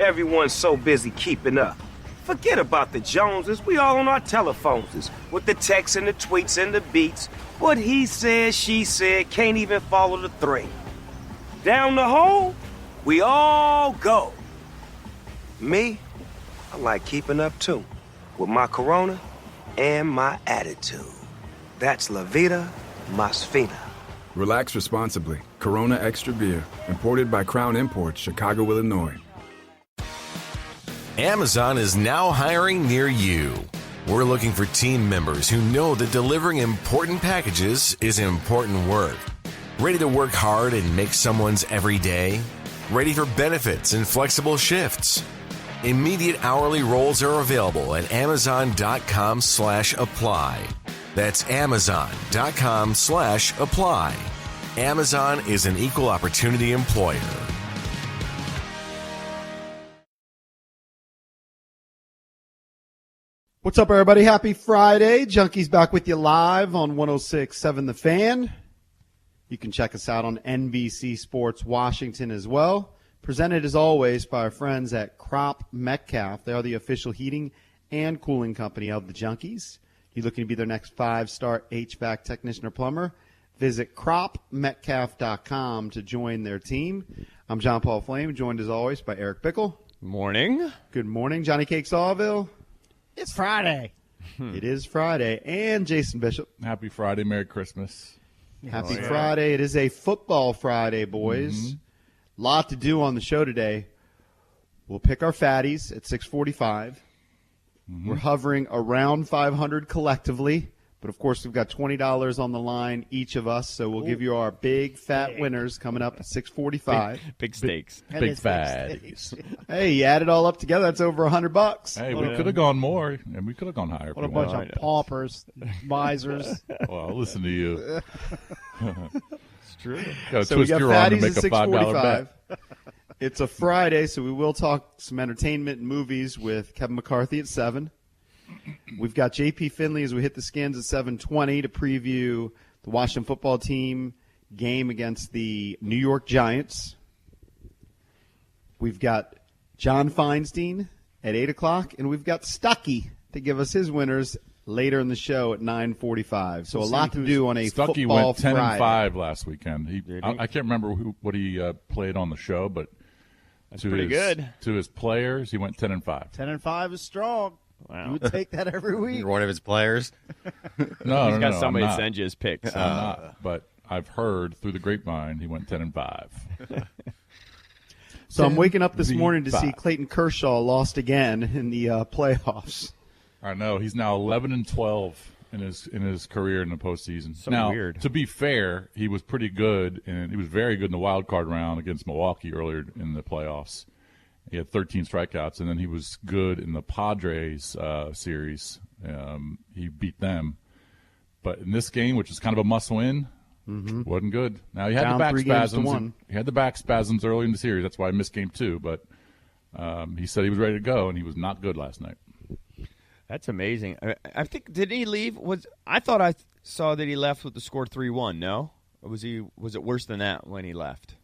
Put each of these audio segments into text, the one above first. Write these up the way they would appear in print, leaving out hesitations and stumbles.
everyone's so busy keeping up. Forget about the Joneses. We all on our telephones with the texts and the tweets and the beats. What he said, she said, can't even follow the thread. Down the hole, we all go. Me, I like keeping up too, with my Corona and my attitude. That's La Vida Más Fina. Relax responsibly. Corona Extra Beer. Imported by Crown Imports, Chicago, Illinois. Amazon is now hiring near you. We're looking for team members who know that delivering important packages is important work. Ready to work hard and make someone's every day? Ready for benefits and flexible shifts? Immediate hourly roles are available at Amazon.com/apply. That's Amazon.com/apply. Amazon is an equal opportunity employer. What's up, everybody? Happy Friday. Junkies back with you live on 106.7 The Fan. You can check us out on NBC Sports Washington as well. Presented, as always, by our friends at Crop Metcalf. They are the official heating and cooling company of the Junkies. You're looking to be their next 5-star HVAC technician or plumber? Visit cropmetcalf.com to join their team. I'm John Paul Flame, joined as always by Eric Bickle. Morning. Good morning. Johnny Cake Sawville. It's Friday. It is Friday. And Jason Bishop. Happy Friday. Merry Christmas. Happy Friday. It is a football Friday, boys. Lot to do on the show today. We'll pick our fatties at 6:45. We're hovering around 500 collectively. But, of course, we've got $20 on the line, each of us. So we'll give you our big, fat winners coming up at 6:45. Big stakes. Big fatties. Hey, you add it all up together, that's over $100. Hey, we could have gone more, and we could have gone higher. What a bunch of paupers, misers. Well, listen to you. It's true. Got to So we twist got your arm to fatties make at a $5 6:45. bet. It's a Friday, so we will talk some entertainment and movies with Kevin McCarthy at 7. We've got JP Finley as we hit the skins at 7:20 to preview the Washington football team game against the New York Giants. We've got John Feinstein at 8 o'clock, and we've got Stuckey to give us his winners later in the show at 9:45. So a lot to do on a Stuckey football went 10 Friday. and 5 last weekend. I can't remember what he played on the show, but That's pretty good. To his players, he went 10 and 5. 10 and 5 is strong. Wow. You would take that every week. You're one of his players. No, He's got somebody I'm to not. send you his picks. I'm not, but I've heard through the grapevine he went 10 and 5. So I'm waking up this morning to see 5. Clayton Kershaw lost again in the playoffs. I know he's now 11 and 12 in his career in the postseason. So now, weird. To be fair, he was pretty good, and he was very good in the wild card round against Milwaukee earlier in the playoffs. He had 13 strikeouts, and then he was good in the Padres series. He beat them, but in this game, which is kind of a must-win, wasn't good. Now he had Down the back 3 games to spasms. 1. He had the back spasms early in the series. That's why I missed game 2. But he said he was ready to go, and he was not good last night. That's amazing. I think, did he leave? I thought I saw that he left with the score 3-1, no? Or was it worse than that when he left?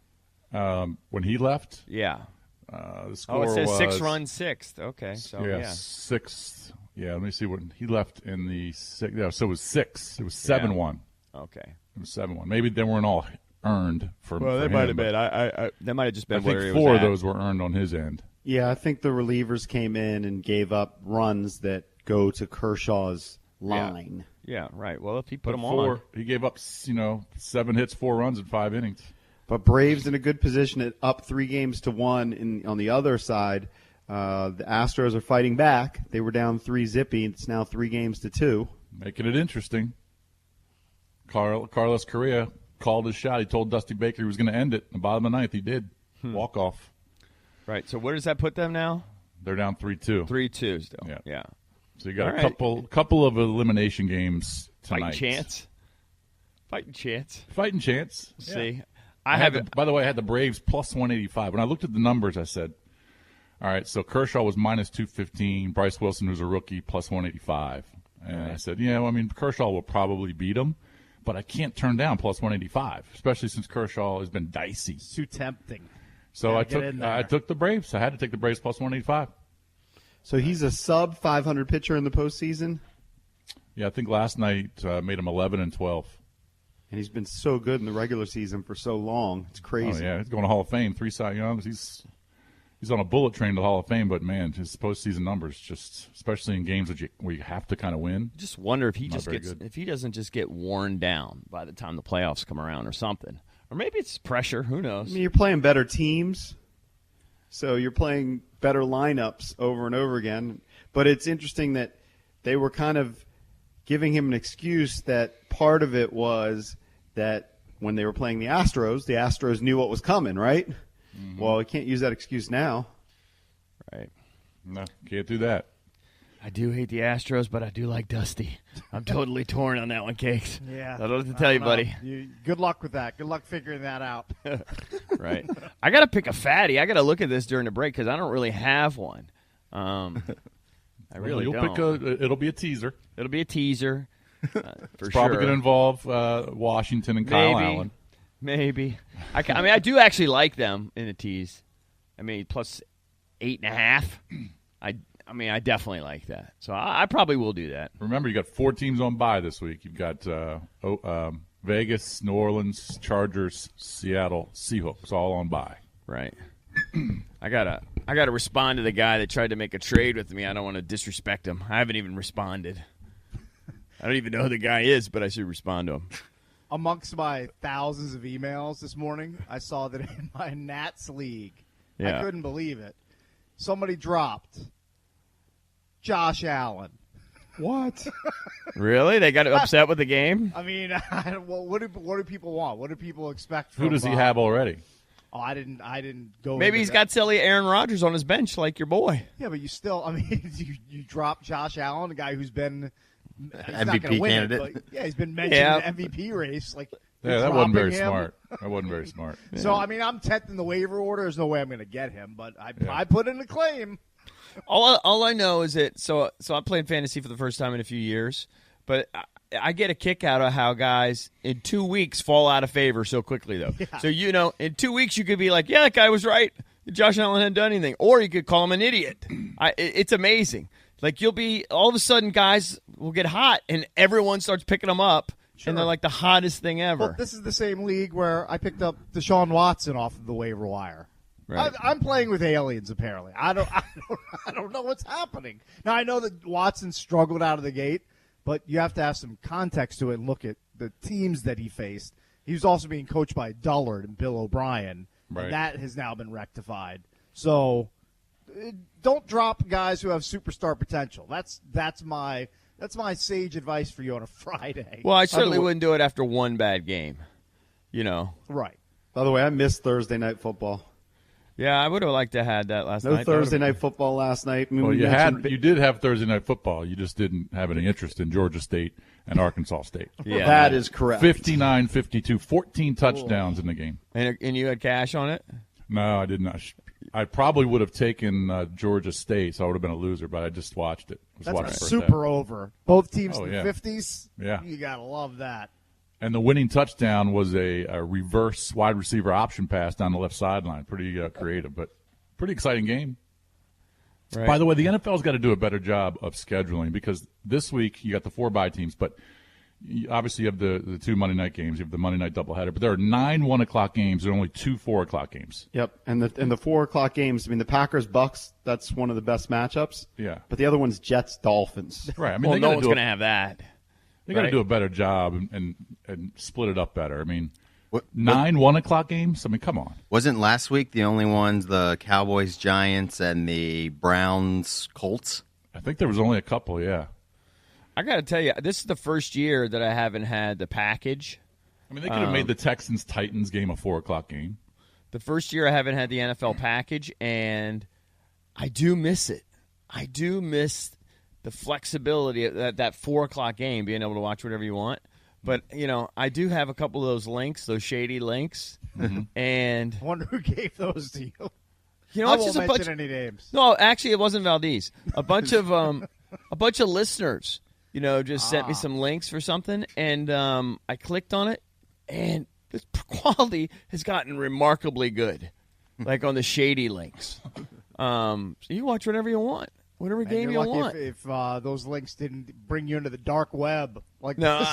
When he left, Yeah. the score it says was 6-run 6th. Okay, so yeah. 6th. Yeah, let me see what he left in the 6th. Yeah, so it was 6. It was 7-1. Okay. It was 7-1. Maybe they weren't all earned for. Well, for they might him, have been. That might have just I been where think he 4 was of at. those were earned on his end. Yeah, I think the relievers came in and gave up runs that go to Kershaw's line. Yeah, right. Well, if he put them 4, on. he gave up 7 hits, 4 runs in 5 innings. But Braves in a good position at up 3 games to 1. On the other side, the Astros are fighting back. They were down 3-0. It's now 3 games to 2. Making it interesting. Carlos Correa called his shot. He told Dusty Baker he was going to end it. In the bottom of the 9th, he did. Walk off. Right. So where does that put them now? They're down 3-2. 3-2 still. Yeah. Yeah. So you got All a right. couple of elimination games tonight. Fighting chance. Fighting chance. See, By the way, I had the Braves plus 185. When I looked at the numbers, I said, all right, so Kershaw was minus 215. Bryce Wilson, who's a rookie, plus 185. And I said, Kershaw will probably beat him, but I can't turn down plus 185, especially since Kershaw has been dicey. It's too tempting. So Yeah, I get in there. took the Braves. I had to take the Braves plus 185. So he's a sub 500 pitcher in the postseason, Yeah, I think last night made him 11 and 12. and he's been so good in the regular season for so long. It's crazy. Oh yeah, he's going to Hall of Fame. 3 Cy Youngs. He's on a bullet train to the Hall of Fame. But man, his postseason numbers, just especially in games where you have to kind of win. Just wonder if he Not just very gets good. if he doesn't just get worn down by the time the playoffs come around or something, or maybe it's pressure. Who knows? I mean, you're playing better teams, so you're playing better lineups over and over again. But it's interesting that they were kind of giving him an excuse that part of it was that when they were playing the Astros knew what was coming, right? Mm-hmm. Well, you can't use that excuse now. Right. No, can't do that. I do hate the Astros, but I do like Dusty. I'm totally torn on that one, Cakes. Yeah. I don't know what to tell you, don't know. buddy. Good luck with that. Good luck figuring that out. Right. I got to pick a fatty. I got to look at this during the break because I don't really have one. I really You'll don't. it'll be a teaser. It'll be a teaser. For It's probably sure. going to involve Washington and Kyle Maybe. Allen. Maybe. I mean, I do actually like them in the tees. I mean, plus 8.5. I mean, I definitely like that. So I probably will do that. Remember, you got 4 teams on bye this week. You've got Vegas, New Orleans, Chargers, Seattle, Seahawks, all on bye. Right. I gotta respond to the guy that tried to make a trade with me. I don't want to disrespect him. I haven't even responded. I don't even know who the guy is, but I should respond to him. Amongst my thousands of emails this morning, I saw that in my Nats league, Yeah. I couldn't believe it. Somebody dropped Josh Allen. What? Really? They got upset with the game? I mean, well, what do people want? What do people expect? Who from, does he have already? Oh, I didn't go. Maybe into he's that. got silly Aaron Rodgers on his bench like your boy. Yeah, but you still. I mean, you drop Josh Allen, a guy who's been he's not MVP gonna win it, candidate. but, yeah, he's been mentioned Yeah. in the MVP race. Like, Yeah, you're that wasn't very dropping him. smart. That wasn't very smart. So I mean, I'm 10th in the waiver order. There's no way I'm going to get him, but I put in a claim. All I know is that so I played fantasy for the first time in a few years, but I get a kick out of how guys in 2 weeks fall out of favor so quickly, though. Yeah. So, in 2 weeks you could be like, yeah, that guy was right. Josh Allen hadn't done anything. Or you could call him an idiot. It's amazing. Like, you'll be – all of a sudden guys will get hot, and everyone starts picking them up, and they're like the hottest thing ever. Well, this is the same league where I picked up Deshaun Watson off of the waiver wire. Right. I'm playing with aliens. Apparently, I don't know what's happening. Now I know that Watson struggled out of the gate, but you have to have some context to it and look at the teams that he faced. He was also being coached by Dullard and Bill O'Brien. Right. And that has now been rectified. So don't drop guys who have superstar potential. That's my sage advice for you on a Friday. Well, I certainly wouldn't do it after one bad game, Right. By the way, I missed Thursday night football. Yeah, I would have liked to have had that last No night. Thursday night football last night. I mean, Well, we you mentioned- did have Thursday night football. You just didn't have any interest in Georgia State and Arkansas State. Yeah. That is correct. 59-52, 14 touchdowns in the game. And you had cash on it? No, I did not. I probably would have taken Georgia State, so I would have been a loser, but I just watched it. That's super over. Both teams Oh, in yeah. the 50s. Yeah. You got to love that. And the winning touchdown was a reverse wide receiver option pass down the left sideline. Pretty creative, but pretty exciting game. Right. By the way, the NFL's got to do a better job of scheduling because this week you got the 4 bye teams, but obviously you have the 2 Monday night games. You have the Monday night doubleheader, but there are 9 1 o'clock games. There are only 2 4 o'clock games. Yep, and the 4 o'clock games. I mean, the Packers Bucks. That's one of the best matchups. Yeah. But the other one's Jets Dolphins. Right. I mean, Well, they no gotta one's do going to have that. They got to right? do a better job and split it up better. I mean, 9 1 o'clock games. I mean, come on. Wasn't last week the only ones the Cowboys, Giants, and the Browns, Colts? I think there was only a couple. Yeah. I got to tell you, this is the first year that I haven't had the package. I mean, they could have made the Texans Titans game a 4 o'clock game. The first year I haven't had the NFL package, and I do miss it. I do miss the flexibility of that 4 o'clock game, being able to watch whatever you want. But, I do have a couple of those links, those shady links. And, I wonder who gave those to you. I I it's won't just a mention bunch. any names. No, actually, it wasn't Valdez. A bunch of listeners, just sent me some links for something, and I clicked on it, and the quality has gotten remarkably good. like on the shady links. So you watch whatever you want, whatever And game you you're lucky want. if those links didn't bring you into the dark web. Like, No,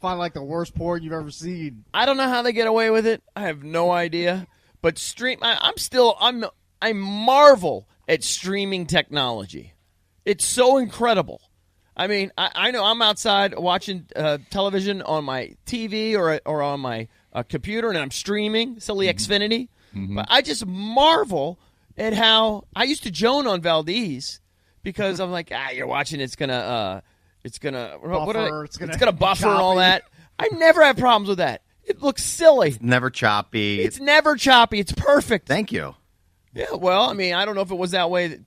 find like the worst porn you've ever seen. I don't know how they get away with it. I have no idea. But I marvel at streaming technology. It's so incredible. I mean, I know I'm outside watching television on my TV or on my computer, and I'm streaming silly Xfinity. But I just marvel at how I used to joan on Valdez because I'm like, you're watching. It's gonna Buffer, it's gonna buffer and all that. I never have problems with that. It looks silly. Never choppy. It's never choppy. It's perfect. Thank you. Yeah, well, I mean, I don't know if it was that way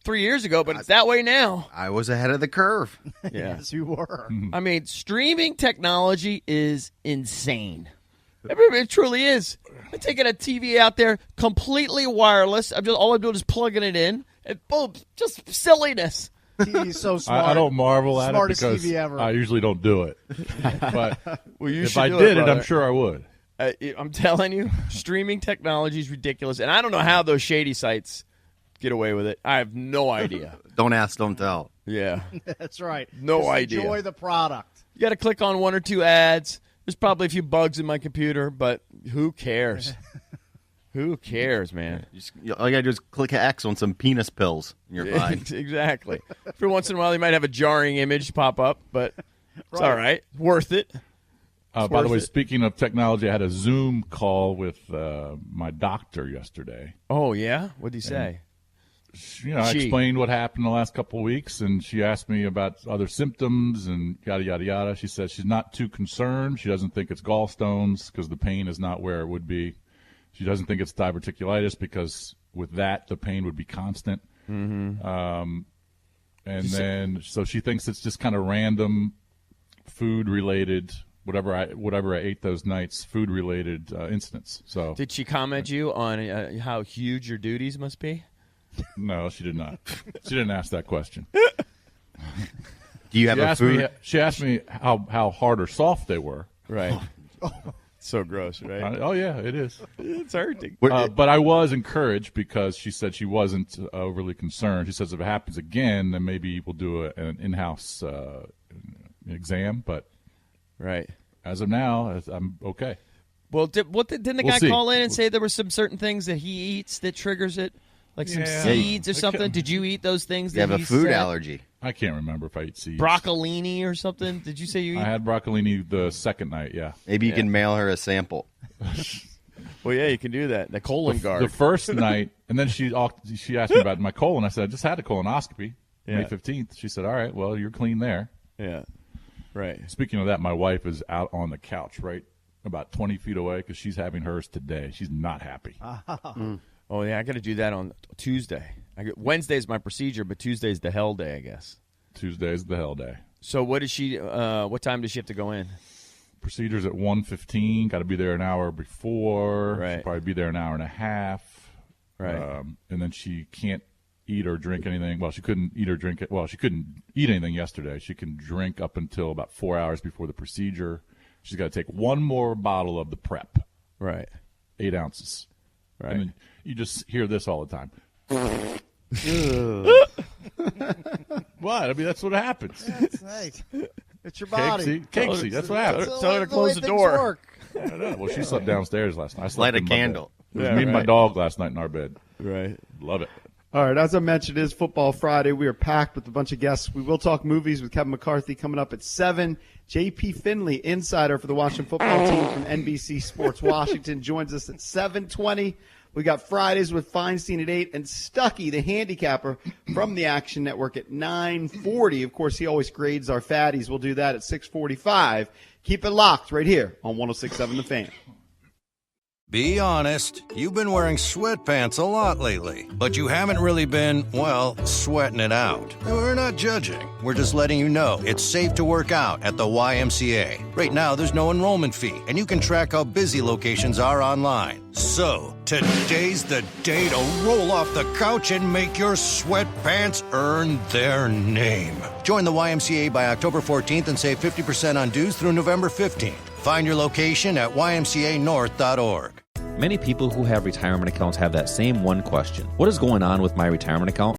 3 years ago, but it's that way now. I was ahead of the curve. Yeah. Yes, you were. I mean, streaming technology is insane. It truly is. I'm taking a TV out there completely wireless. All I'm doing is plugging it in, and boom, just silliness. TV's so smart. I don't marvel at it Smartest because TV ever. I usually don't do it. But Well, you if should I do did it, brother. I'm sure I would. I'm telling you, streaming technology is ridiculous, and I don't know how those shady sites get away with it. I have no idea. Don't ask, don't tell. Yeah. That's right. No Just idea. Enjoy the product. You got to click on one or two ads. There's probably a few bugs in my computer, but who cares? Who cares, man? All you gotta do is click X on some penis pills, and you're fine. Exactly. Every once in a while, you might have a jarring image pop up, but it's all right. Worth it. By the way, speaking of technology, I had a Zoom call with my doctor yesterday. Oh, yeah? What did he say? I explained what happened the last couple of weeks, and she asked me about other symptoms and yada, yada, yada. She said she's not too concerned. She doesn't think it's gallstones because the pain is not where it would be. She doesn't think it's diverticulitis because with that, the pain would be constant. Mm-hmm. So she thinks it's just kind of random food-related, whatever I ate those nights, food-related incidents. So Did she comment you on how huge your duties must be? No, she did not. She didn't ask that question. Do you have a food? She asked me how hard or soft they were. Right. So gross, right? Oh, yeah, it is. It's hurting. But I was encouraged because she said she wasn't overly concerned. She says if it happens again, then maybe we'll do an in-house exam. But Right. as of now, I'm okay. Well, didn't the guy call in and say there were some certain things that he eats that triggers it? Like some seeds or something? Did you eat those things? You have a food allergy. I can't remember if I eat seeds. Broccolini or something? Did you say you eat? I had broccolini the second night, yeah. Maybe you can mail her a sample. Well, yeah, you can do that. The colon guard. The first night, and then she asked me about my colon. I said, I just had a colonoscopy, May 15th. She said, all right, well, you're clean there. Yeah. Right. Speaking of that, my wife is out on the couch right about 20 feet away because she's having hers today. She's not happy. Oh, yeah, I got to do that on Tuesday. Wednesday's my procedure, but Tuesday's the hell day, I guess. Tuesday's the hell day. So what is she? What time does she have to go in? Procedure's at 1:15. Got to be there an hour before. Right. She'll probably be there an hour and a half. Right. And then she can't eat or drink anything. Well, she couldn't eat or drink it. Well, she couldn't eat anything yesterday. She can drink up until about 4 hours before the procedure. She's got to take one more bottle of the prep. Right. 8 ounces. Right. And then you just hear this all the time. What? I mean, that's what happens. That's right. It's your body. Cakesy, that's what happens. Tell her to close the door. I don't know. Well, she slept downstairs last night. I slept Light a in my bed. candle. It was me and my dog last night in our bed. Right. Love it. All right, as I mentioned, it is Football Friday. We are packed with a bunch of guests. We will talk movies with Kevin McCarthy coming up at 7. J.P. Finley, insider for the Washington football team from NBC Sports Washington, joins us at 7:20. We got Fridays with Feinstein at 8 and Stuckey, the handicapper from the Action Network at 9:40. Of course, he always grades our fatties. We'll do that at 6:45. Keep it locked right here on 106.7 The Fan. Be honest, you've been wearing sweatpants a lot lately, but you haven't really been, well, sweating it out. We're not judging. We're just letting you know it's safe to work out at the YMCA. Right now, there's no enrollment fee, and you can track how busy locations are online. So, today's the day to roll off the couch and make your sweatpants earn their name. Join the YMCA by October 14th and save 50% on dues through November 15th. Find your location at ymcanorth.org. Many people who have retirement accounts have that same one question. What is going on with my retirement account?